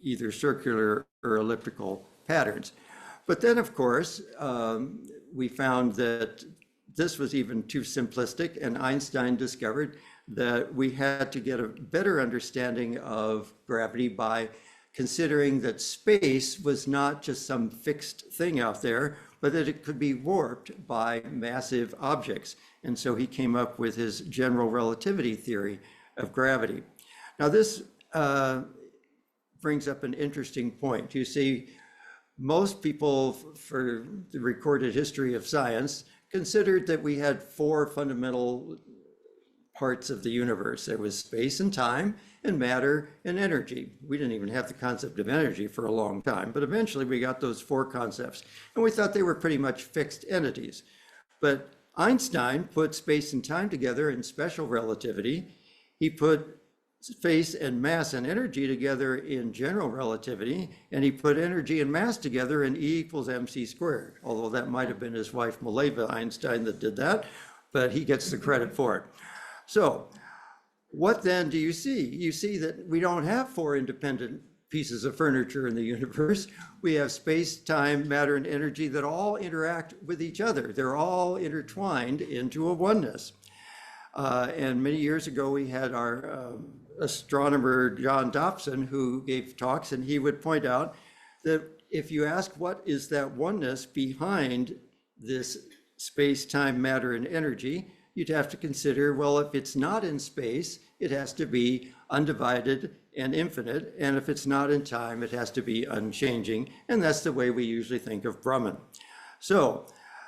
either circular or elliptical patterns. But then, of course, we found that this was even too simplistic, and Einstein discovered that we had to get a better understanding of gravity by considering that space was not just some fixed thing out there, but that it could be warped by massive objects. And so he came up with his general relativity theory of gravity. Now this brings up an interesting point. You see, most people for the recorded history of science considered that we had four fundamental parts of the universe. There was space and time and matter and energy. We didn't even have the concept of energy for a long time, but eventually we got those four concepts and we thought they were pretty much fixed entities. But Einstein put space and time together in special relativity. He put space and mass and energy together in general relativity, and he put energy and mass together in E equals mc squared, although that might have been his wife Mileva Einstein that did that, but he gets the credit for it. So what then do you see? You see that we don't have four independent pieces of furniture in the universe. We have space, time, matter, and energy that all interact with each other. They're all intertwined into a oneness. And many years ago, we had our astronomer, John Dobson, who gave talks, and he would point out that if you ask what is that oneness behind this space, time, matter, and energy, you'd have to consider, well, if it's not in space, it has to be undivided and infinite. And if it's not in time, it has to be unchanging. And that's the way we usually think of Brahman. So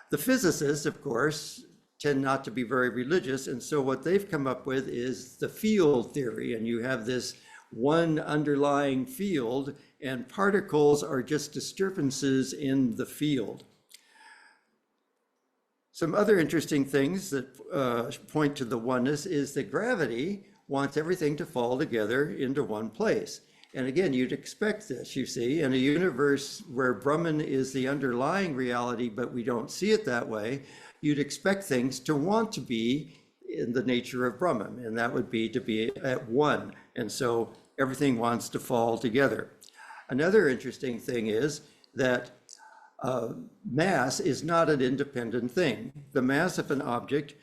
the physicists, of course, tend not to be very religious. And so what they've come up with is the field theory. And you have this one underlying field, and particles are just disturbances in the field. Some other interesting things that point to the oneness is that gravity wants everything to fall together into one place. And again, you'd expect this, you see, in a universe where Brahman is the underlying reality, but we don't see it that way, you'd expect things to want to be in the nature of Brahman, and that would be to be at one. And so everything wants to fall together. Another interesting thing is that mass is not an independent thing. The mass of an object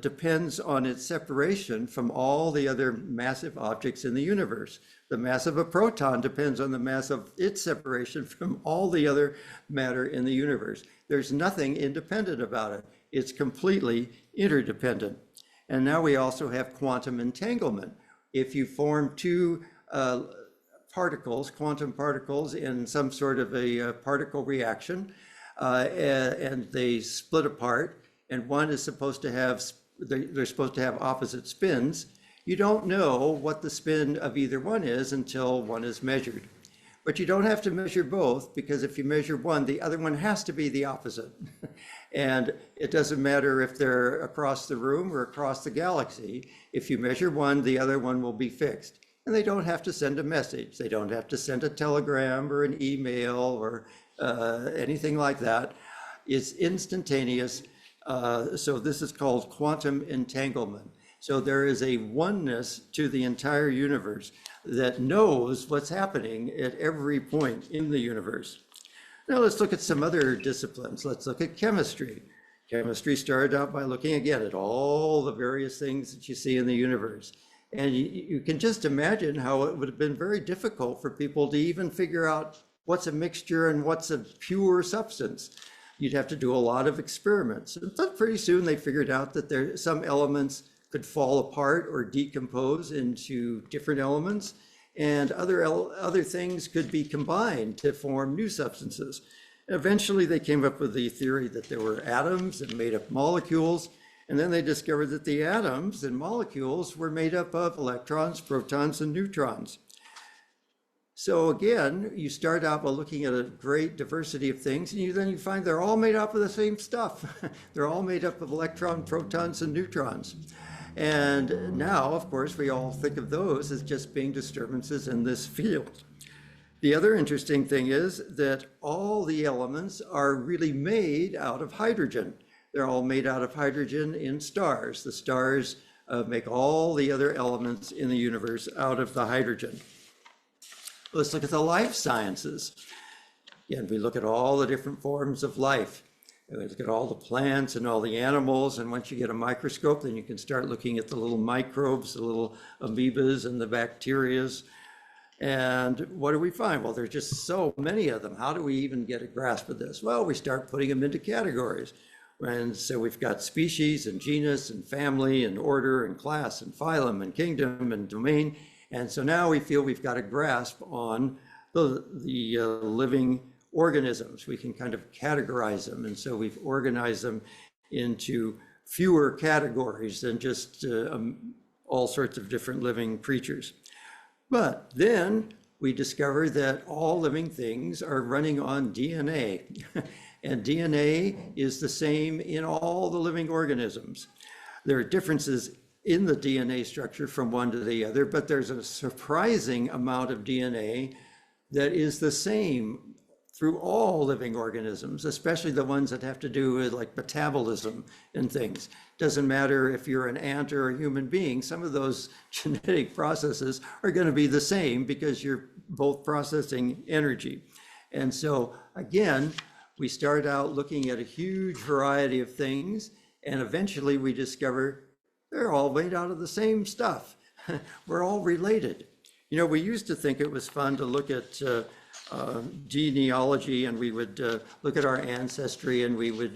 depends on its separation from all the other massive objects in the universe. The mass of a proton depends on the mass of its separation from all the other matter in the universe. There's nothing independent about it. It's completely interdependent. And now we also have quantum entanglement. If you form two particles, quantum particles, in some sort of a particle reaction, and they split apart, and one is supposed to have, they're supposed to have opposite spins, you don't know what the spin of either one is until one is measured. But you don't have to measure both, because if you measure one, the other one has to be the opposite. And it doesn't matter if they're across the room or across the galaxy. If you measure one, the other one will be fixed. And they don't have to send a message. They don't have to send a telegram or an email or anything like that. It's instantaneous. So this is called quantum entanglement. So there is a oneness to the entire universe that knows what's happening at every point in the universe. Now let's look at some other disciplines. Let's look at chemistry. Chemistry started out by looking again at all the various things that you see in the universe. And you can just imagine how it would have been very difficult for people to even figure out what's a mixture and what's a pure substance. You'd have to do a lot of experiments. But pretty soon they figured out that some elements could fall apart or decompose into different elements, and other things could be combined to form new substances. Eventually they came up with the theory that there were atoms that made up molecules. And then they discovered that the atoms and molecules were made up of electrons, protons, and neutrons. So again, you start out by looking at a great diversity of things, and then you find they're all made up of the same stuff. They're all made up of electrons, protons, and neutrons. And now, of course, we all think of those as just being disturbances in this field. The other interesting thing is that all the elements are really made out of hydrogen. They're all made out of hydrogen in stars. The stars make all the other elements in the universe out of the hydrogen. Let's look at the life sciences. And we look at all the different forms of life. And we look at all the plants and all the animals. And once you get a microscope, then you can start looking at the little microbes, the little amoebas and the bacterias. And what do we find? Well, there's just so many of them. How do we even get a grasp of this? Well, we start putting them into categories. And so we've got species and genus and family and order and class and phylum and kingdom and domain. And so now we feel we've got a grasp on the living organisms. We can kind of categorize them. And so we've organized them into fewer categories than just all sorts of different living creatures. But then we discover that all living things are running on DNA. And DNA is the same in all the living organisms. There are differences in the DNA structure from one to the other, but there's a surprising amount of DNA that is the same through all living organisms, especially the ones that have to do with like metabolism and things. Doesn't matter if you're an ant or a human being, some of those genetic processes are going to be the same because you're both processing energy. And so again, we start out looking at a huge variety of things, and eventually we discover they're all made out of the same stuff. We're all related. You know, we used to think it was fun to look at genealogy, and we would look at our ancestry, and we would,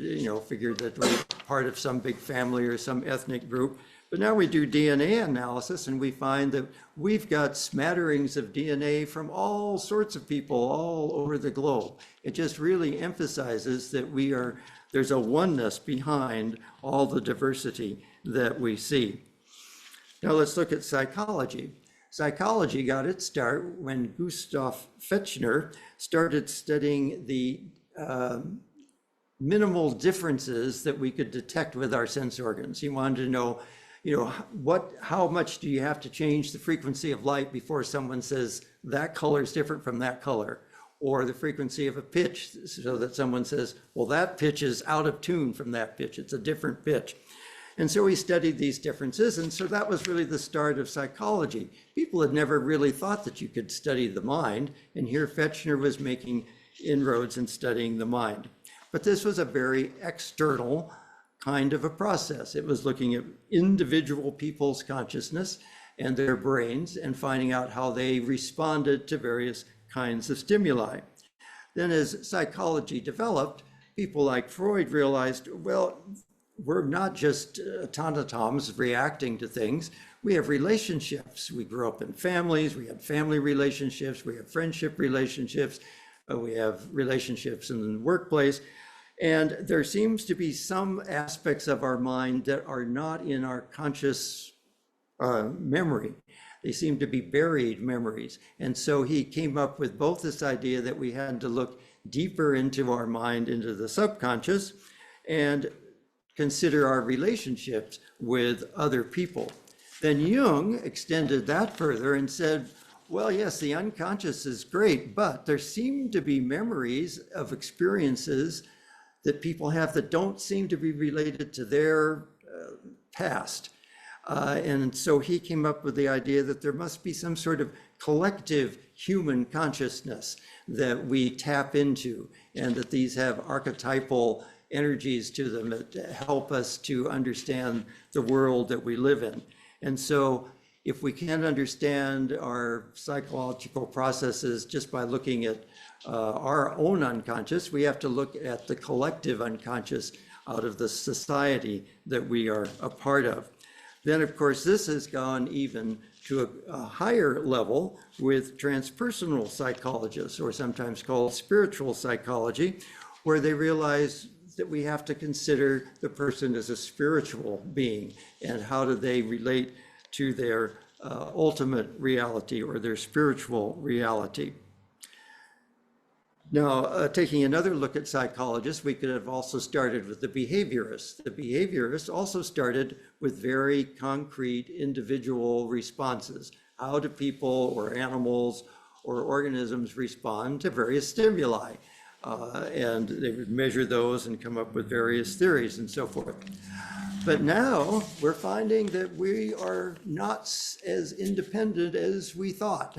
figure that we're part of some big family or some ethnic group. But now we do DNA analysis, and we find that we've got smatterings of DNA from all sorts of people all over the globe. It just really emphasizes that there's a oneness behind all the diversity that we see. Now let's look at psychology. Psychology got its start when Gustav Fechner started studying the minimal differences that we could detect with our sense organs. He wanted to know, how much do you have to change the frequency of light before someone says that color is different from that color, or the frequency of a pitch so that someone says, well, that pitch is out of tune from that pitch. It's a different pitch. And so he studied these differences. And so that was really the start of psychology. People had never really thought that you could study the mind. And here Fechner was making inroads in studying the mind. But this was a very external kind of a process. It was looking at individual people's consciousness and their brains and finding out how they responded to various kinds of stimuli. Then as psychology developed, people like Freud realized, well, we're not just automatons reacting to things. We have relationships. We grew up in families. We had family relationships. We have friendship relationships. We have relationships in the workplace. And there seems to be some aspects of our mind that are not in our conscious memory. They seem to be buried memories. And so he came up with both this idea that we had to look deeper into our mind, into the subconscious, and consider our relationships with other people. Then Jung extended that further and said, well, yes, the unconscious is great, but there seem to be memories of experiences that people have that don't seem to be related to their past. And so he came up with the idea that there must be some sort of collective human consciousness that we tap into, and that these have archetypal energies to them that help us to understand the world that we live in. And so if we can't understand our psychological processes just by looking at our own unconscious, we have to look at the collective unconscious out of the society that we are a part of. Then, of course, this has gone even to a higher level with transpersonal psychologists, or sometimes called spiritual psychology, where they realize that we have to consider the person as a spiritual being, and how do they relate to their ultimate reality or their spiritual reality. Now, taking another look at psychologists, we could have also started with the behaviorists. The behaviorists also started with very concrete individual responses. How do people or animals or organisms respond to various stimuli? And they would measure those and come up with various theories and so forth. But now we're finding that we are not as independent as we thought.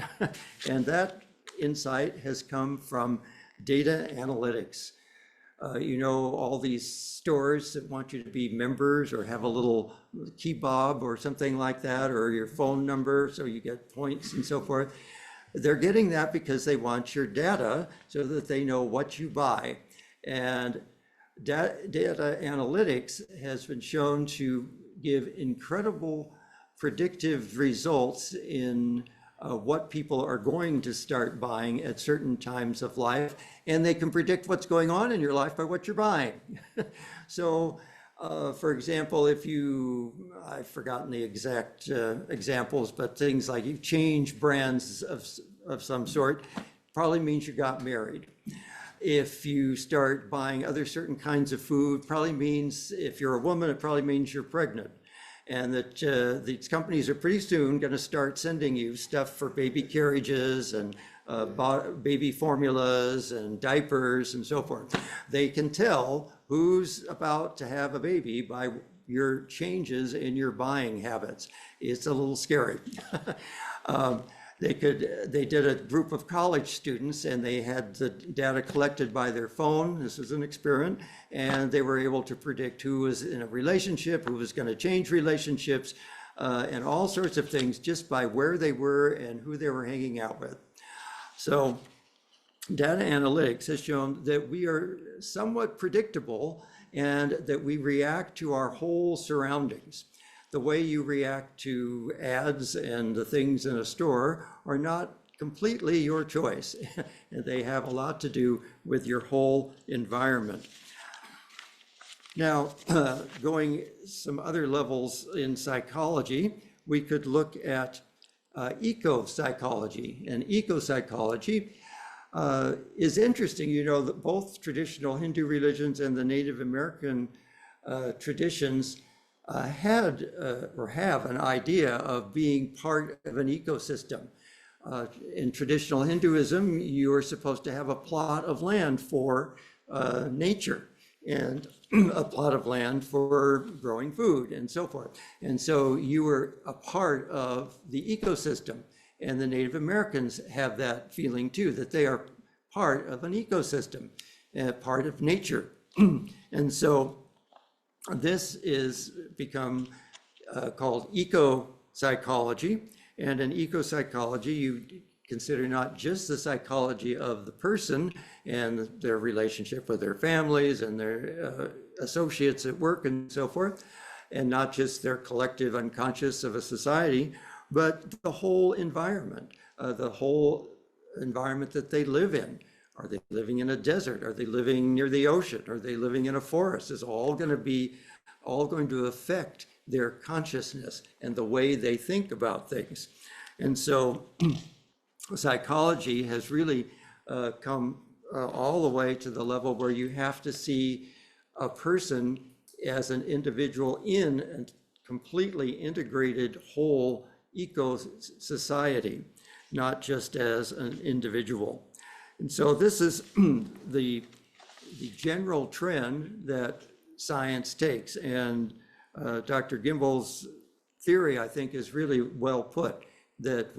And that insight has come from data analytics. All these stores that want you to be members or have a little key bob or something like that, or your phone number so you get points and so forth. They're getting that because they want your data so that they know what you buy. And data analytics has been shown to give incredible predictive results in what people are going to start buying at certain times of life, and they can predict what's going on in your life by what you're buying. So, for example, I've forgotten the exact examples, but things like you change brands of some sort, probably means you got married. If you start buying other certain kinds of food, probably means, if you're a woman, it probably means you're pregnant. And that these companies are pretty soon going to start sending you stuff for baby carriages and baby formulas and diapers and so forth. They can tell who's about to have a baby by your changes in your buying habits. It's a little scary. They did a group of college students, and they had the data collected by their phone. This was an experiment, and they were able to predict who was in a relationship, who was going to change relationships, and all sorts of things just by where they were and who they were hanging out with. So data analytics has shown that we are somewhat predictable and that we react to our whole surroundings. The way you react to ads and the things in a store are not completely your choice. And they have a lot to do with your whole environment. Now, going some other levels in psychology, we could look at eco-psychology. And eco-psychology is interesting. You know that both traditional Hindu religions and the Native American traditions had or have an idea of being part of an ecosystem. In traditional Hinduism, you are supposed to have a plot of land for nature and a plot of land for growing food and so forth. And so you were a part of the ecosystem. And the Native Americans have that feeling too, that they are part of an ecosystem, part of nature. And so this is become called eco-psychology. And in eco-psychology, you consider not just the psychology of the person and their relationship with their families and their associates at work and so forth, and not just their collective unconscious of a society, but the whole environment that they live in. Are they living in a desert? Are they living near the ocean? Are they living in a forest? It's all going to affect their consciousness and the way they think about things. And so psychology has really come all the way to the level where you have to see a person as an individual in a completely integrated whole eco-society, not just as an individual. And so this is the general trend that science takes. And Dr. Gimbel's theory, I think, is really well put, that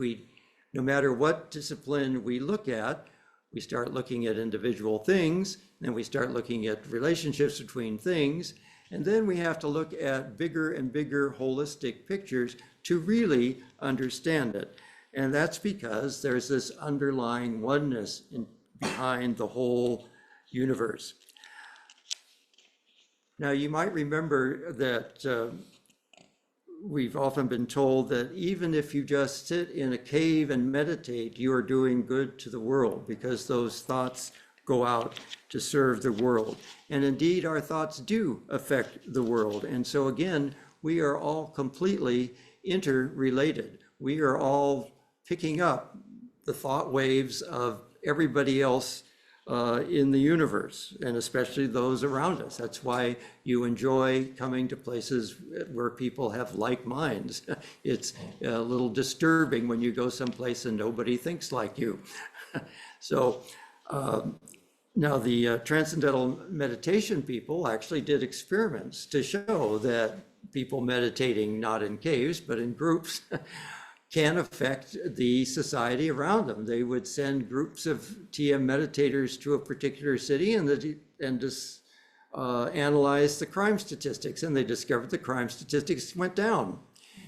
no matter what discipline we look at, we start looking at individual things, then we start looking at relationships between things, and then we have to look at bigger and bigger holistic pictures to really understand it. And that's because there's this underlying oneness behind the whole universe. Now, you might remember that we've often been told that even if you just sit in a cave and meditate, you are doing good to the world because those thoughts go out to serve the world. And indeed, our thoughts do affect the world. And so again, we are all completely interrelated. We are all picking up the thought waves of everybody else in the universe, and especially those around us. That's why you enjoy coming to places where people have like minds. It's a little disturbing when you go someplace and nobody thinks like you. So now the transcendental meditation people actually did experiments to show that people meditating not in caves but in groups can affect the society around them. They would send groups of TM meditators to a particular city and just analyze the crime statistics, and they discovered the crime statistics went down.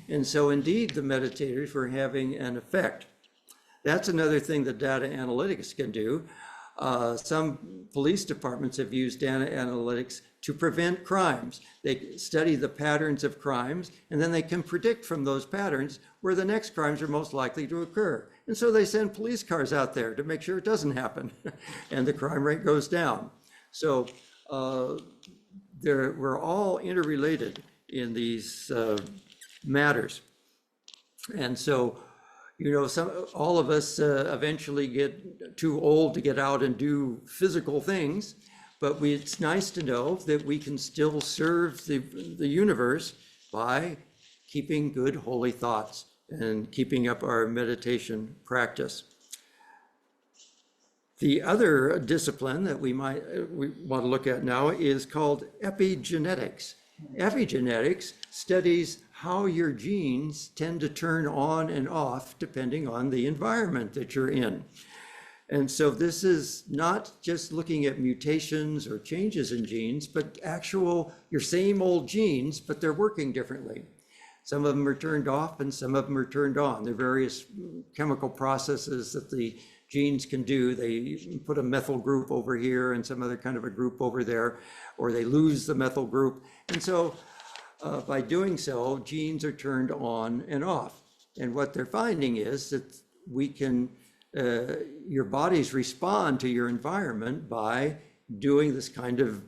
And so indeed, the meditators were having an effect. That's another thing that data analytics can do. Some police departments have used data analytics to prevent crimes. They study the patterns of crimes, and then they can predict from those patterns where the next crimes are most likely to occur. And so they send police cars out there to make sure it doesn't happen, and the crime rate goes down. So we're all interrelated in these matters. And so, you know, all of us eventually get too old to get out and do physical things, but it's nice to know that we can still serve the universe by keeping good holy thoughts and keeping up our meditation practice. The other discipline that we want to look at now is called epigenetics. Epigenetics studies how your genes tend to turn on and off depending on the environment that you're in. And so this is not just looking at mutations or changes in genes, but your same old genes, but they're working differently. Some of them are turned off and some of them are turned on. There are various chemical processes that the genes can do. They put a methyl group over here and some other kind of a group over there, or they lose the methyl group. And so by doing so, genes are turned on and off. And what they're finding is that your bodies respond to your environment by doing this kind of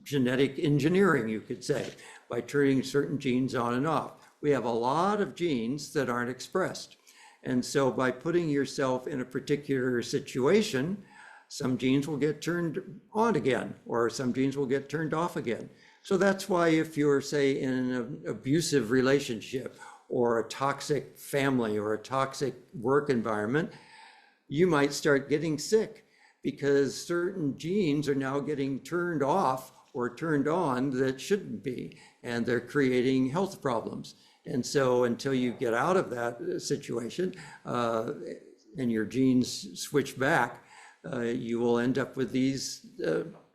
genetic engineering, you could say, by turning certain genes on and off. We have a lot of genes that aren't expressed. And so by putting yourself in a particular situation, some genes will get turned on again, or some genes will get turned off again. So that's why if you're, say, in an abusive relationship or a toxic family or a toxic work environment, you might start getting sick because certain genes are now getting turned off or turned on that shouldn't be, and they're creating health problems. And so until you get out of that situation and your genes switch back, you will end up with these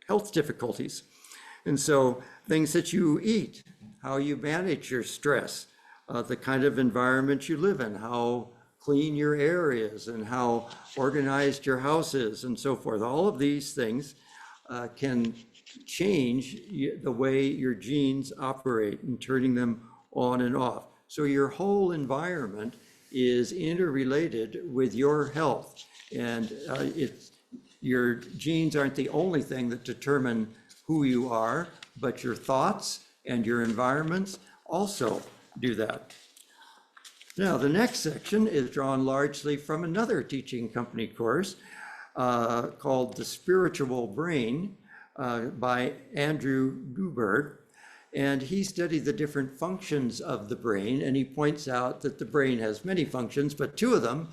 health difficulties. And so things that you eat, how you manage your stress, the kind of environment you live in, how clean your air is and how organized your house is and so forth. All of these things can change the way your genes operate and turning them on and off. So your whole environment is interrelated with your health. And your genes aren't the only thing that determine who you are, but your thoughts and your environments also do that. Now, the next section is drawn largely from another teaching company course called The Spiritual Brain by Andrew Duberg. And he studied the different functions of the brain, and he points out that the brain has many functions, but two of them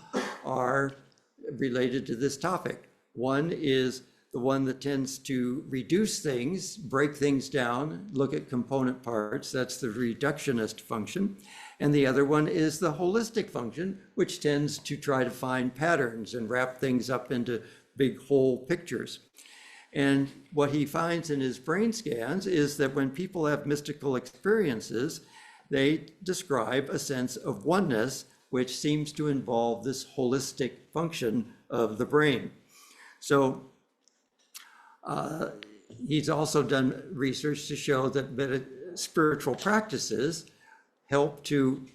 are related to this topic. One is the one that tends to reduce things, break things down, look at component parts. That's the reductionist function. And the other one is the holistic function, which tends to try to find patterns and wrap things up into big whole pictures. And what he finds in his brain scans is that when people have mystical experiences, they describe a sense of oneness, which seems to involve this holistic function of the brain. So he's also done research to show that spiritual practices help to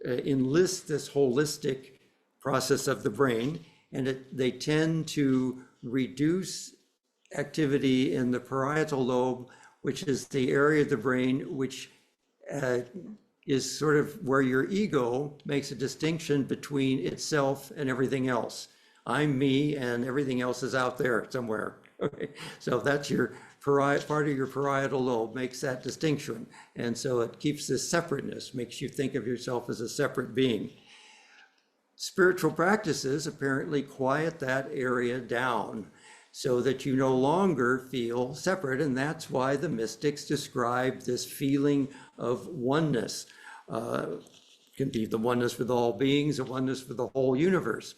enlist this holistic process of the brain, and they tend to reduce activity in the parietal lobe, which is the area of the brain which is sort of where your ego makes a distinction between itself and everything else. I'm me and everything else is out there somewhere. Okay, so that's your part of your parietal lobe makes that distinction. And so it keeps this separateness, makes you think of yourself as a separate being. Spiritual practices apparently quiet that area down so that you no longer feel separate. And that's why the mystics describe this feeling of oneness. can be the oneness with all beings, a oneness with the whole universe.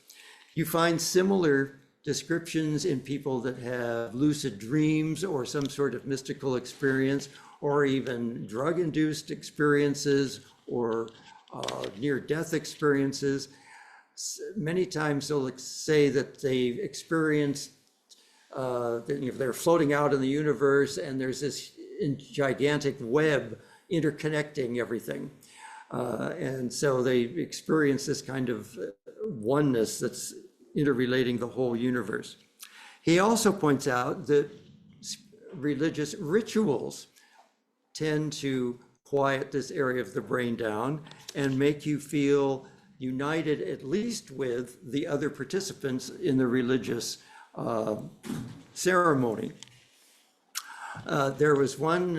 You find similar descriptions in people that have lucid dreams or some sort of mystical experience, or even drug-induced experiences or near-death experiences. Many times they'll say that they've experienced, they're floating out in the universe and there's this gigantic web interconnecting everything. And so they experience this kind of oneness that's interrelating the whole universe. He also points out that religious rituals tend to quiet this area of the brain down and make you feel united at least with the other participants in the religious ceremony. There was one,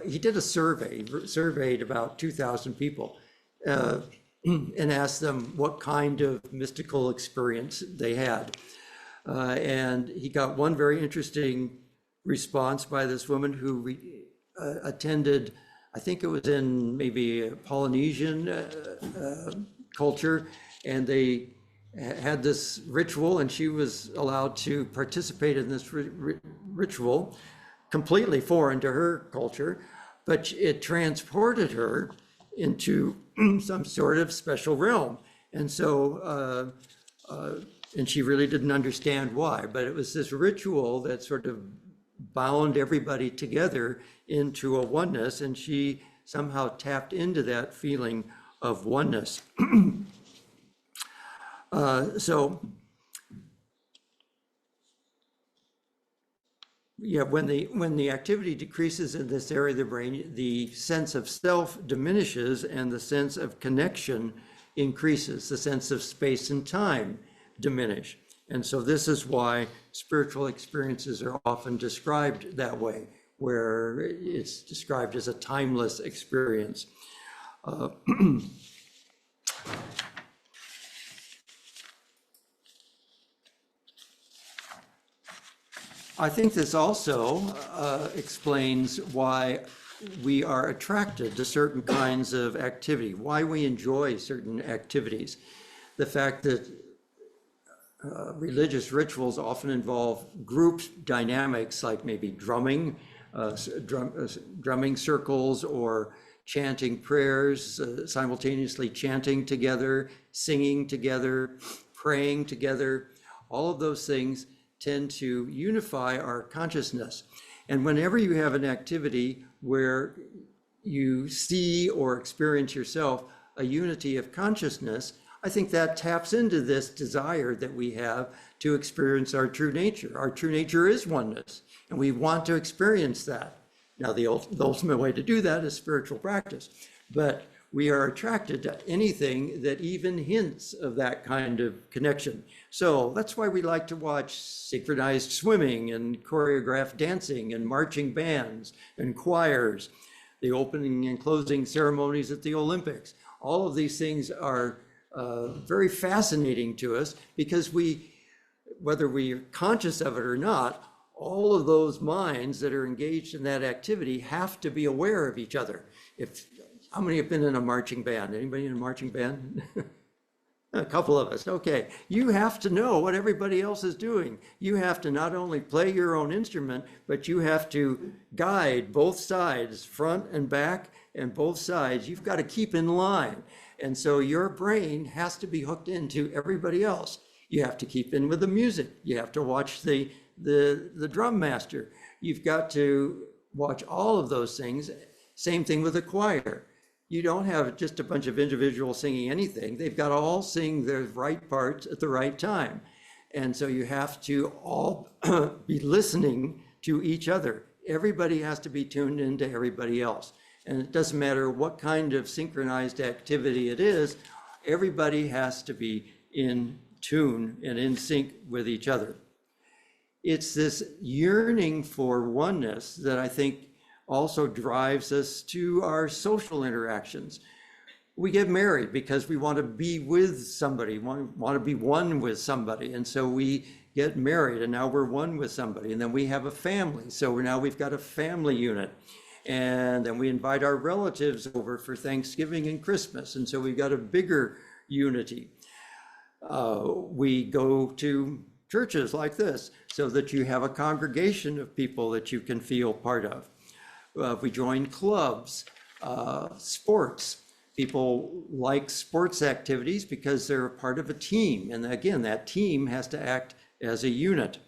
he did a survey, surveyed about 2,000 people and asked them what kind of mystical experience they had. And he got one very interesting response by this woman who attended, I think it was in maybe a Polynesian culture, and they had this ritual and she was allowed to participate in this ritual, completely foreign to her culture, but it transported her into some sort of special realm. And so, and she really didn't understand why, but it was this ritual that sort of bound everybody together into a oneness, and she somehow tapped into that feeling of oneness. Yeah, when the activity decreases in this area of the brain, the sense of self diminishes and the sense of connection increases. The sense of space and time diminish. And so this is why spiritual experiences are often described that way, where it's described as a timeless experience. I think this also explains why we are attracted to certain kinds of activity, why we enjoy certain activities. The fact that religious rituals often involve group dynamics, like maybe drumming, drumming circles, or chanting prayers, simultaneously chanting together, singing together, praying together. All of those things tend to unify our consciousness. And whenever you have an activity where you see or experience yourself a unity of consciousness, I think that taps into this desire that we have to experience our true nature. Our true nature is oneness, and we want to experience that. Now, the ultimate way to do that is spiritual practice, but we are attracted to anything that even hints of that kind of connection. So that's why we like to watch synchronized swimming and choreographed dancing and marching bands and choirs, the opening and closing ceremonies at the Olympics. All of these things are very fascinating to us because whether we're conscious of it or not, all of those minds that are engaged in that activity have to be aware of each other. How many have been in a marching band? Anybody in a marching band? A couple of us. Okay. You have to know what everybody else is doing. You have to not only play your own instrument, but you have to guide both sides, front and back, and both sides. You've got to keep in line. And so your brain has to be hooked into everybody else. You have to keep in with the music. You have to watch the drum master. You've got to watch all of those things. Same thing with the choir. You don't have just a bunch of individuals singing anything. They've got to all sing their right parts at the right time. And so you have to all be listening to each other. Everybody has to be tuned into everybody else. And it doesn't matter what kind of synchronized activity it is, everybody has to be in tune and in sync with each other. It's this yearning for oneness that I think also drives us to our social interactions. We get married because we want to be with somebody, want to be one with somebody. And so we get married and now we're one with somebody. And then we have a family. So now we've got a family unit. And then we invite our relatives over for Thanksgiving and Christmas. And so we've got a bigger unity. We go to churches like this so that you have a congregation of people that you can feel part of. We join clubs, sports. People like sports activities because they're a part of a team. And again, that team has to act as a unit.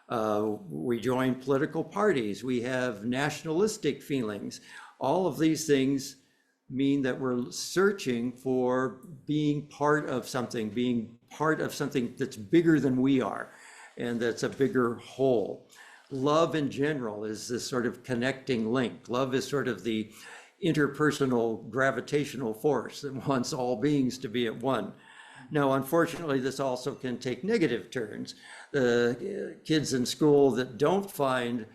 We join political parties. We have nationalistic feelings. All of these things mean that we're searching for being part of something that's bigger than we are, and that's a bigger whole. Love in general is this sort of connecting link. Love is sort of the interpersonal gravitational force that wants all beings to be at one. Now, unfortunately, this also can take negative turns. The kids in school that don't find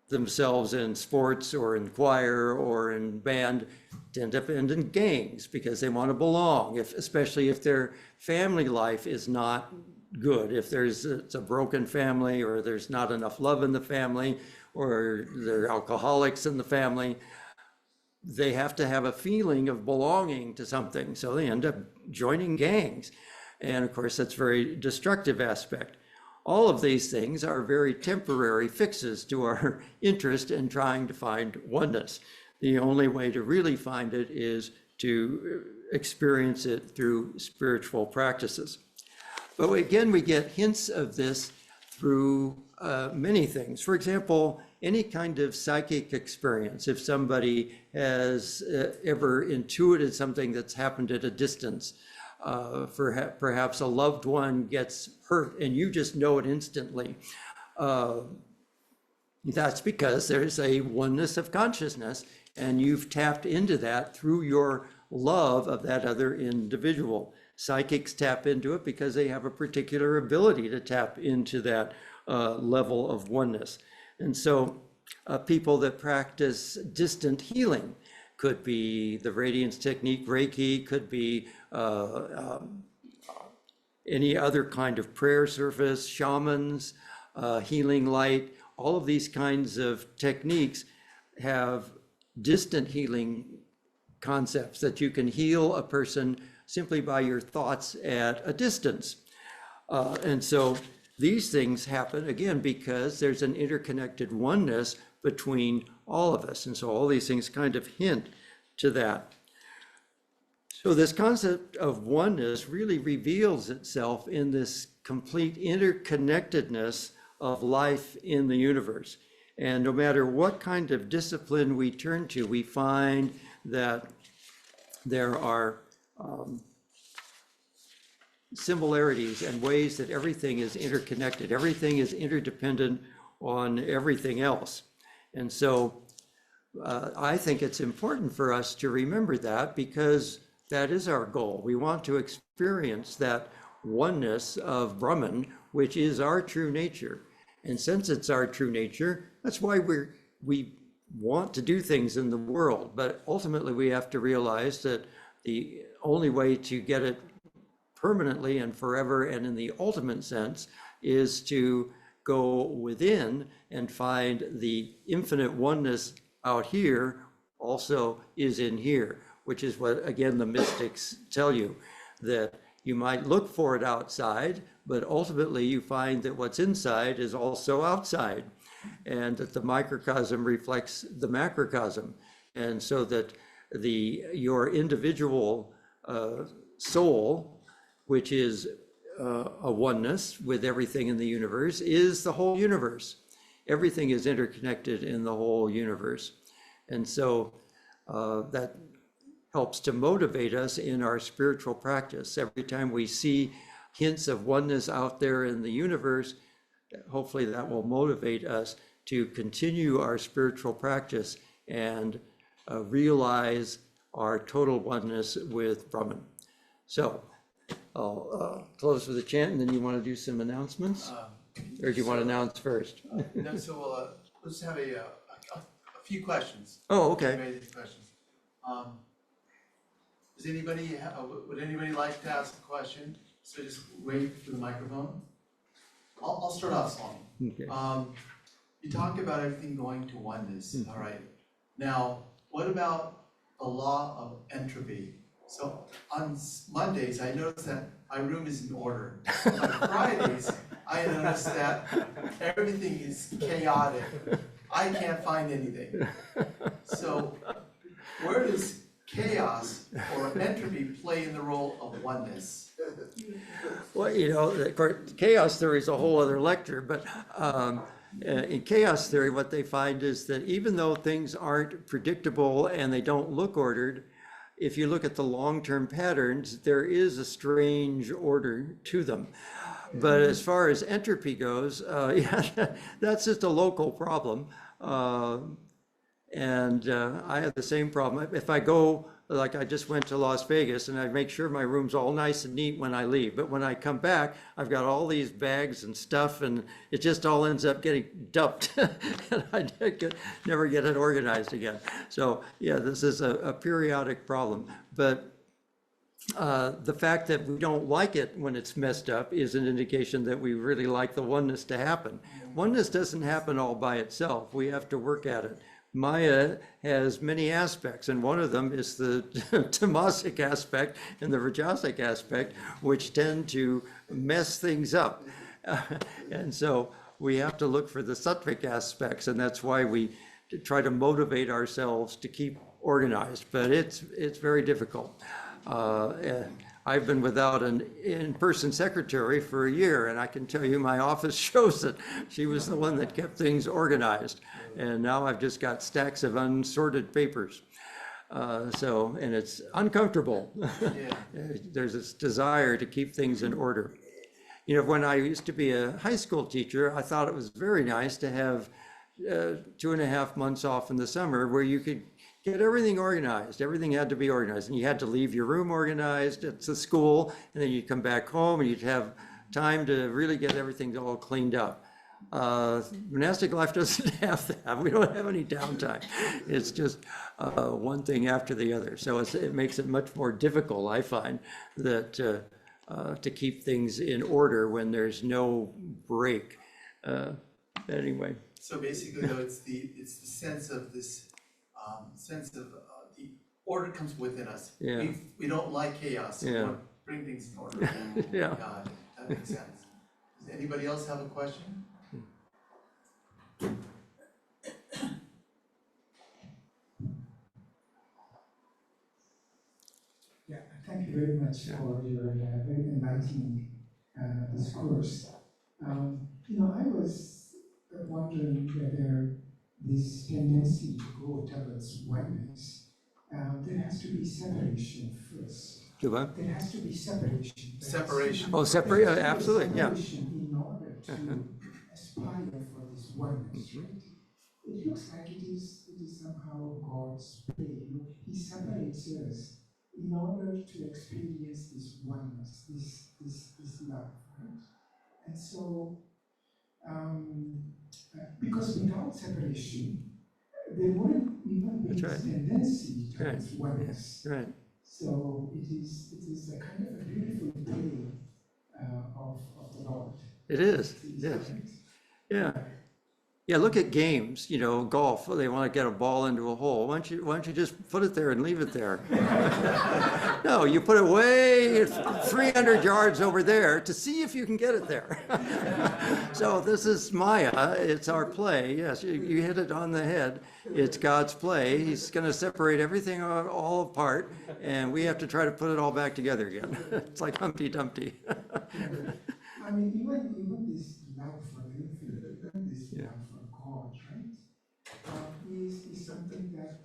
themselves in sports or in choir or in band tend to end in gangs because they want to belong, especially if their family life is not good. If it's a broken family, or there's not enough love in the family, or there are alcoholics in the family, they have to have a feeling of belonging to something. So they end up joining gangs. And of course, that's a very destructive aspect. All of these things are very temporary fixes to our interest in trying to find oneness. The only way to really find it is to experience it through spiritual practices. But again, we get hints of this through many things. For example, any kind of psychic experience. If somebody has ever intuited something that's happened at a distance, perhaps a loved one gets hurt and you just know it instantly. That's because there's a oneness of consciousness, and you've tapped into that through your love of that other individual. Psychics tap into it because they have a particular ability to tap into that level of oneness. And so people that practice distant healing, could be the radiance technique, Reiki, could be any other kind of prayer service, shamans, healing light, all of these kinds of techniques have distant healing concepts that you can heal a person simply by your thoughts at a distance. And so these things happen, again, because there's an interconnected oneness between all of us. And so all these things kind of hint to that. So this concept of oneness really reveals itself in this complete interconnectedness of life in the universe. And no matter what kind of discipline we turn to, we find that there are similarities and ways that everything is interconnected. Everything is interdependent on everything else. And so I think it's important for us to remember that, because that is our goal. We want to experience that oneness of Brahman, which is our true nature. And since it's our true nature, that's why we want to do things in the world. But ultimately, we have to realize that the only way to get it permanently and forever and in the ultimate sense is to go within and find the infinite oneness out here also is in here, which is what, again, the mystics tell you, that you might look for it outside, but ultimately you find that what's inside is also outside, and that the microcosm reflects the macrocosm. And so that your individual soul, which is a oneness with everything in the universe, is the whole universe. Everything is interconnected in the whole universe. And so that helps to motivate us in our spiritual practice. Every time we see hints of oneness out there in the universe, hopefully that will motivate us to continue our spiritual practice and realize our total oneness with Brahman. So I'll close with a chant, and then you want to do some announcements? Or do you want to announce first? No, so we'll let's have a few questions. Oh, okay. Questions. Would anybody like to ask a question? So just wait for the microphone. I'll start off, Swami. Okay. you talk about everything going to oneness, all right. Now, what about the law of entropy? So on Mondays, I notice that my room is in order. On Fridays, I notice that everything is chaotic. I can't find anything. So where does chaos or entropy play in the role of oneness? Well, you know, of course, chaos theory is a whole other lecture, but in chaos theory, what they find is that even though things aren't predictable and they don't look ordered, if you look at the long-term patterns, there is a strange order to them. But as far as entropy goes, yeah, that's just a local problem. And I have the same problem. If I go, like I just went to Las Vegas, and I make sure my room's all nice and neat when I leave. But when I come back, I've got all these bags and stuff, and it just all ends up getting dumped. And I never get it organized again. So yeah, this is a periodic problem. But the fact that we don't like it when it's messed up is an indication that we really like the oneness to happen. Oneness doesn't happen all by itself. We have to work at it. Maya has many aspects, and one of them is the tamasic aspect and the rajasic aspect, which tend to mess things up. And so we have to look for the sattvic aspects, and that's why we try to motivate ourselves to keep organized, but it's very difficult. I've been without an in-person secretary for a year, and I can tell you my office shows it. She was the one that kept things organized, and now I've just got stacks of unsorted papers. And it's uncomfortable. Yeah. There's this desire to keep things in order. You know, when I used to be a high school teacher, I thought it was very nice to have 2.5 months off in the summer where you could get everything organized. Everything had to be organized, and you had to leave your room organized at the school, and then you'd come back home and you'd have time to really get everything all cleaned up. Monastic life doesn't have that. We don't have any downtime. It's just one thing after the other. So it makes it much more difficult, I find, that to keep things in order when there's no break. Anyway. So basically, though, it's the sense of this the order comes within us. Yeah. We don't like chaos. So we want to bring things in order. Yeah. Got it. That makes sense. Does anybody else have a question? Yeah, thank you very much for your very enlightening discourse. You know, I was wondering whether this tendency to go towards oneness, there has to be separation first. Do what? There has to be separation. Separation. Oh, separate, absolutely, yeah. In order to aspire for this oneness, right? It looks like it is somehow God's play. You know, He separates us in order to experience this oneness, this love, right? And so, because without separation, there wouldn't even be this tendency towards oneness. Right. So it is a kind of a beautiful play of the Lord. It is, yes. Yeah. Yeah, look at games, you know, golf, they want to get a ball into a hole. Why don't you just put it there and leave it there? No, you put it way 300 yards over there to see if you can get it there. So this is Maya, it's our play. Yes, you hit it on the head. It's God's play. He's going to separate everything all apart, and we have to try to put it all back together again. It's like Humpty Dumpty. I mean, even this love for the infinite, even this love for God, right, is something that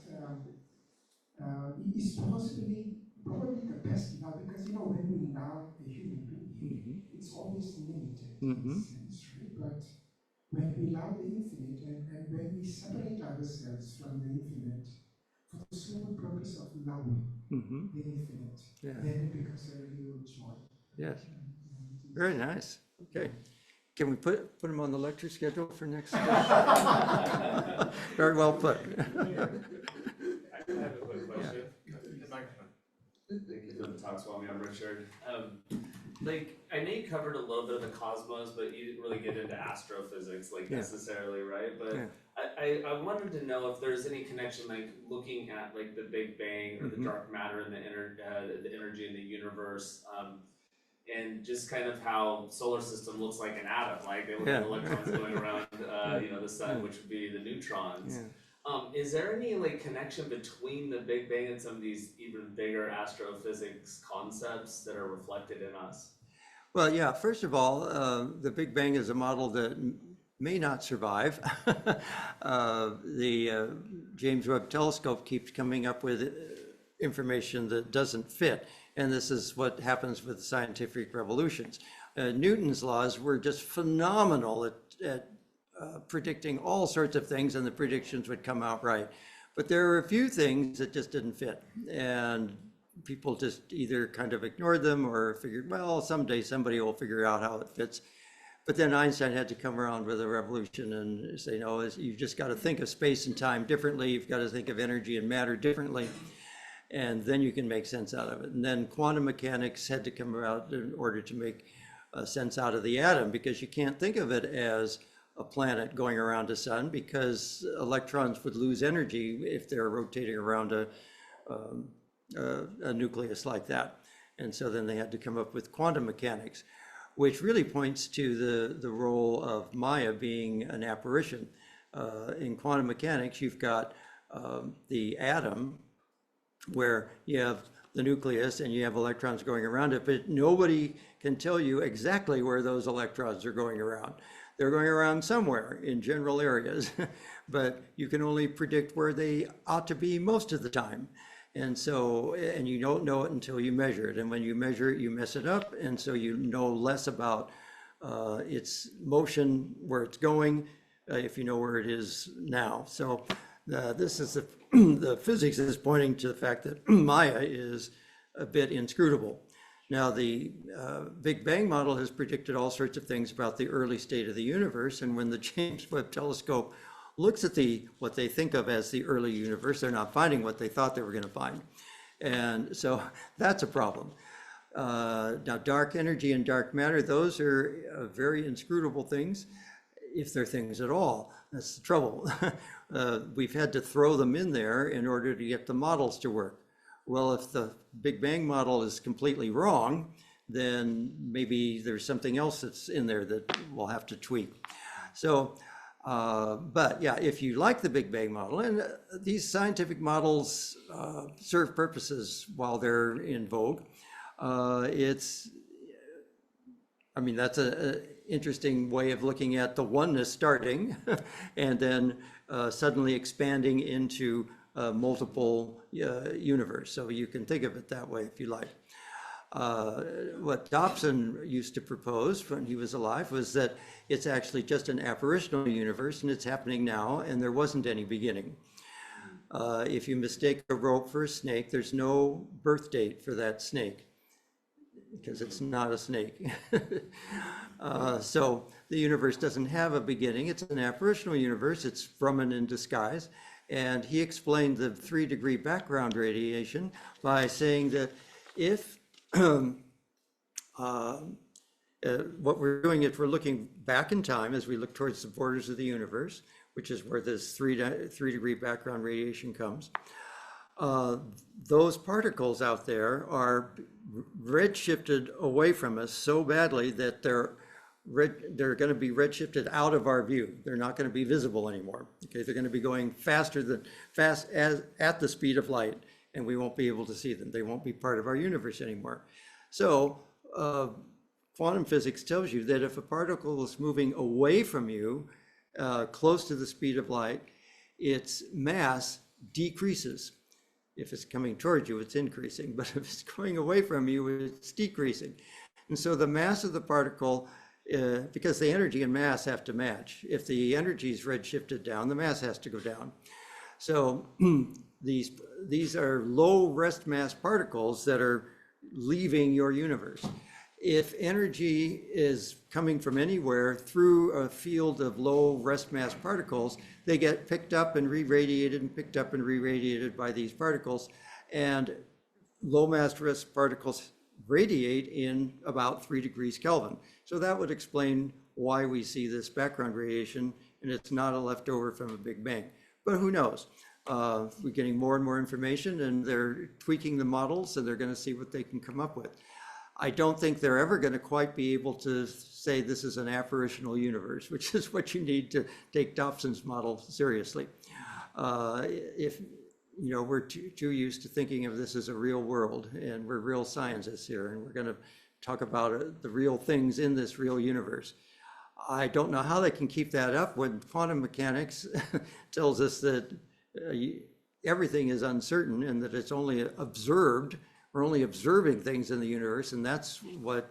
is probably the best love, because, you know, when we love a human being, it's always limited in a sense, right? But when we love the infinite and when we separate ourselves from the infinite for the sole purpose of loving the infinite, then it becomes a real joy. Yes. Very nice. Okay. Can we put them on the lecture schedule for next week? Very well put. I have a quick question. The microphone. Thank you for the talk, Swami. I'm Richard. like, I know you covered a little bit of the cosmos, but you didn't really get into astrophysics, like, Yeah. necessarily, right? But Yeah. I wanted to know if there's any connection, like, looking at, like, the Big Bang or the dark matter and the energy in the universe, and just kind of how solar system looks like an atom, like, they look Yeah. at electrons going around, you know, the sun, which would be the neutrons. Yeah. Is there any like connection between the Big Bang and some of these even bigger astrophysics concepts that are reflected in us? Well, yeah, first of all, the Big Bang is a model that may not survive. The James Webb Telescope keeps coming up with information that doesn't fit. And this is what happens with scientific revolutions. Newton's laws were just phenomenal at predicting all sorts of things, and the predictions would come out right. But there are a few things that just didn't fit. And people just either kind of ignored them or figured, well, someday somebody will figure out how it fits. But then Einstein had to come around with a revolution and say, no, you've just got to think of space and time differently. You've got to think of energy and matter differently. And then you can make sense out of it. And then quantum mechanics had to come about in order to make sense out of the atom, because you can't think of it as a planet going around a sun, because electrons would lose energy if they're rotating around a nucleus like that. And so then they had to come up with quantum mechanics, which really points to the role of Maya being an apparition. In quantum mechanics, you've got the atom, where you have the nucleus and you have electrons going around it, but nobody can tell you exactly where those electrons are going around. They're going around somewhere in general areas, but you can only predict where they ought to be most of the time. And so, and you don't know it until you measure it. And when you measure it, you mess it up. And so you know less about its motion, where it's going, if you know where it is now. So this is the physics is pointing to the fact that Maya is a bit inscrutable. Now, the Big Bang model has predicted all sorts of things about the early state of the universe. And when the James Webb Telescope looks at what they think of as the early universe, they're not finding what they thought they were going to find. And so that's a problem. Now, dark energy and dark matter, those are very inscrutable things, if they're things at all. That's the trouble. We've had to throw them in there in order to get the models to work. Well, if the Big Bang model is completely wrong, then maybe there's something else that's in there that we'll have to tweak. So, but yeah, if you like the Big Bang model, and these scientific models serve purposes while they're in vogue, I mean, that's an interesting way of looking at the oneness starting and then suddenly expanding into multiple universe. So you can think of it that way if you like. What Dobson used to propose when he was alive was that it's actually just an apparitional universe, and it's happening now, and there wasn't any beginning. If you mistake a rope for a snake, there's no birth date for that snake, because it's not a snake. So the universe doesn't have a beginning. It's an apparitional universe. It's Brahman in disguise. And he explained the 3-degree background radiation by saying that if what we're doing is we're looking back in time as we look towards the borders of the universe, which is where this 3-degree background radiation comes. Those particles out there are redshifted away from us so badly that they're going to be redshifted out of our view. They're not going to be visible anymore. Okay, they're going to be going fast as at the speed of light, and we won't be able to see them. They won't be part of our universe anymore. So quantum physics tells you that if a particle is moving away from you, close to the speed of light, its mass decreases. If it's coming towards you, it's increasing, but if it's going away from you, it's decreasing. And so the mass of the particle, because the energy and mass have to match. If the energy is redshifted down, the mass has to go down. So these are low rest mass particles that are leaving your universe. If energy is coming from anywhere through a field of low rest mass particles, they get picked up and re-radiated and picked up and re-radiated by these particles. And low mass rest particles radiate in about 3 degrees Kelvin. So that would explain why we see this background radiation, and it's not a leftover from a Big Bang. But who knows? We're getting more and more information, and they're tweaking the models, and they're going to see what they can come up with. I don't think they're ever going to quite be able to say this is an apparitional universe, which is what you need to take Dobson's model seriously. If you know, we're too used to thinking of this as a real world, and we're real scientists here, and we're going to talk about the real things in this real universe. I don't know how they can keep that up when quantum mechanics tells us that everything is uncertain and that it's only observed. We're only observing things in the universe, and that's what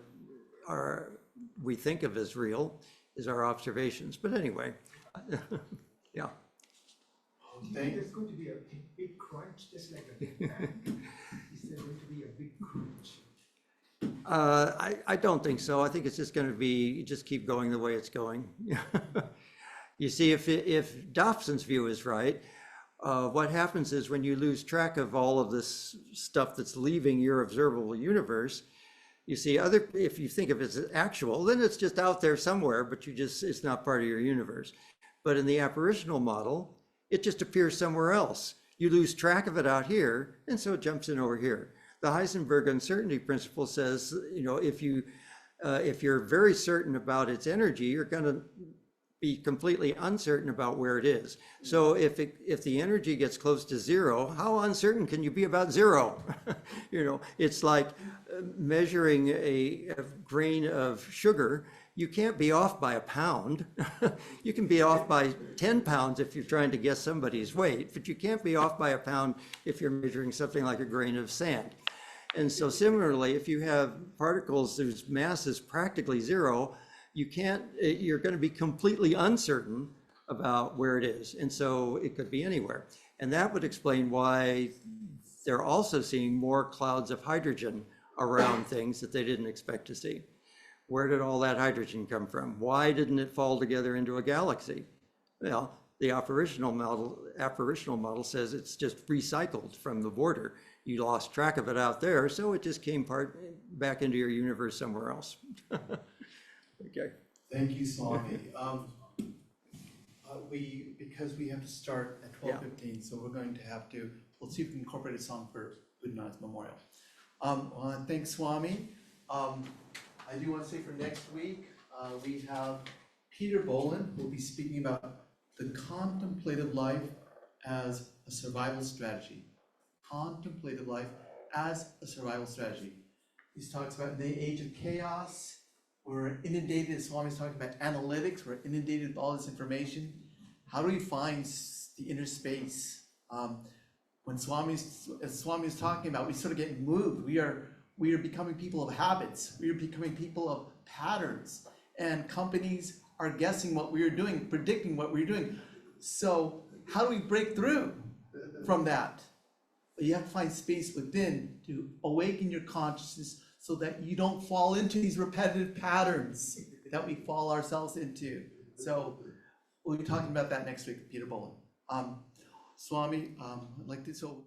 we think of as real, is our observations. But anyway, yeah. There's going to be a big crunch, just like a Big Bang. Is there going to be a big crunch? I don't think so. I think it's just going to be, just keep going the way it's going. You see, if Dobson's view is right, what happens is when you lose track of all of this stuff that's leaving your observable universe, you see if you think of it as actual, then it's just out there somewhere, but it's not part of your universe. But in the apparitional model, it just appears somewhere else. You lose track of it out here, and so it jumps in over here. The Heisenberg uncertainty principle says, you know, if you're very certain about its energy, you're going to be completely uncertain about where it is. So if the energy gets close to zero, how uncertain can you be about zero? You know, it's like measuring a grain of sugar. You can't be off by a pound. You can be off by 10 pounds if you're trying to guess somebody's weight, but you can't be off by a pound if you're measuring something like a grain of sand. And so similarly, if you have particles whose mass is practically zero, you're going to be completely uncertain about where it is. And so it could be anywhere. And that would explain why they're also seeing more clouds of hydrogen around things that they didn't expect to see. Where did all that hydrogen come from? Why didn't it fall together into a galaxy? Well, the apparitional model says it's just recycled from the border. You lost track of it out there, so it just came back into your universe somewhere else. Okay. Thank you, Swami. Because we have to start at 12:15, so we're going to have to, we'll see if we can incorporate a song for Buddhanath's memorial. Thanks, Swami. I do want to say for next week, we have Peter Bolin, who will be speaking about the contemplative life as a survival strategy. Contemplative life as a survival strategy. He talks about in the age of chaos, we're inundated, as Swami's talking about analytics, we're inundated with all this information. How do we find the inner space? As Swami is talking about, we sort of get moved. We are becoming people of habits. We are becoming people of patterns. And companies are guessing what we are doing, predicting what we're doing. So how do we break through from that? You have to find space within to awaken your consciousness so that you don't fall into these repetitive patterns that we fall ourselves into. So we'll be talking about that next week with Peter Bolin. Swami, I'd like to,